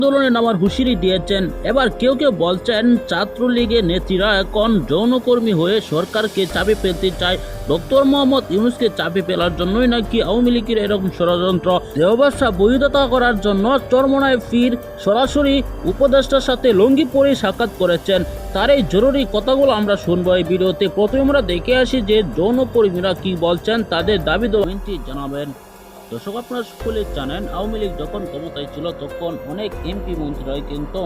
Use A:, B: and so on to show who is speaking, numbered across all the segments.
A: আন্দোলনে নামার হুঁশিয়ারি দিয়েছেন। এবার কেউ কেউ বলছেন ছাত্রলীগের নেত্রীরা এখন যৌনকর্মী হয়ে সরকারকে চাপে ফেলতে চায়। ডক্টর মোহাম্মদ ইউনূসকে চাপে ফেলার জন্যই নাকি আওয়ামী লীগের এরকম ষড়যন্ত্র। দেহ ব্যবসা বৈধতা করার জন্য চরমোনাই পীর সরাসরি উপদেষ্টার সাথে লুঙ্গি পরে সাক্ষাৎ করেছেন। তার এই জরুরি কথাগুলো আমরা শুনবো এই ভিডিওতে। প্রথমে আমরা দেখে আসি যে যৌনকর্মীরা কি বলছেন, তাদের দাবি দেওয়াটি জানাবেন। দর্শক, আপনারা সকলে জানেন আওয়ামী লীগ যখন ক্ষমতায় ছিল তখন অনেক এমপি মন্ত্রীরাই কিন্তু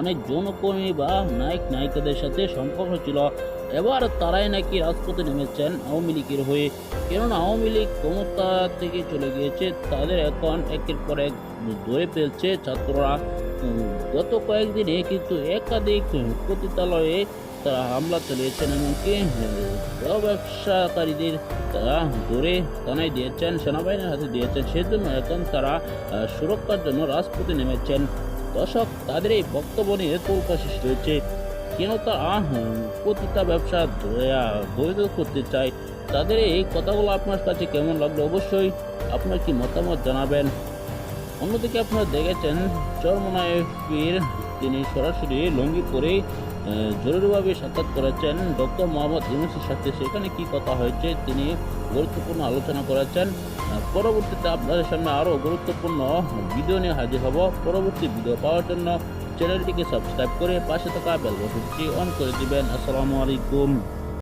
A: অনেক যৌনকর্মী বা নায়ক নায়িকাদের সাথে সম্পর্ক ছিল। এবার তারাই নাকি রাজপথে নেমেছেন আওয়ামী লীগের হয়ে, কেননা আওয়ামী লীগ ক্ষমতা থেকে চলে গিয়েছে। তাদের এখন একের পর এক ধরে ফেলছে ছাত্ররা। গত কয়েকদিনে কিন্তু একাধিক পতিতালয়ে তারা হামলা চালিয়েছেন, এমনকি ব্যবসাকারীদের তারা ধরে থানায় দিয়েছেন, সেনাবাহিনীর হাতে দিয়েছেন। সেজন্য এখন তারা সুরক্ষার জন্য রাজপথে নেমেছেন। দর্শক, তাদের এই বক্তব্য নিয়ে তোলপা সৃষ্টি হয়েছে। কেন তারা পতিতা ব্যবসা বৈধ করতে চায়, তাদের এই কথাগুলো আপনার কাছে কেমন লাগলো অবশ্যই আপনার কি মতামত জানাবেন। অন্যদিকে আপনারা দেখেছেন চরমোনাই পীর তিনি সরাসরি লুঙ্গি পরে জরুরিভাবে সাক্ষাৎ করেছেন ডক্টর মোহাম্মদ ইউনূসের সাথে। সেখানে কি কথা হয়েছে তিনি গুরুত্বপূর্ণ আলোচনা করেছেন। পরবর্তীতে আপনাদের সামনে আরও গুরুত্বপূর্ণ ভিডিও নিয়ে হাজির হব। পরবর্তী ভিডিও পাওয়ার জন্য চ্যানেলটিকে সাবস্ক্রাইব করে পাশে থাকা বেল বাটনটি অন করে দিবেন। আসসালামু আলাইকুম।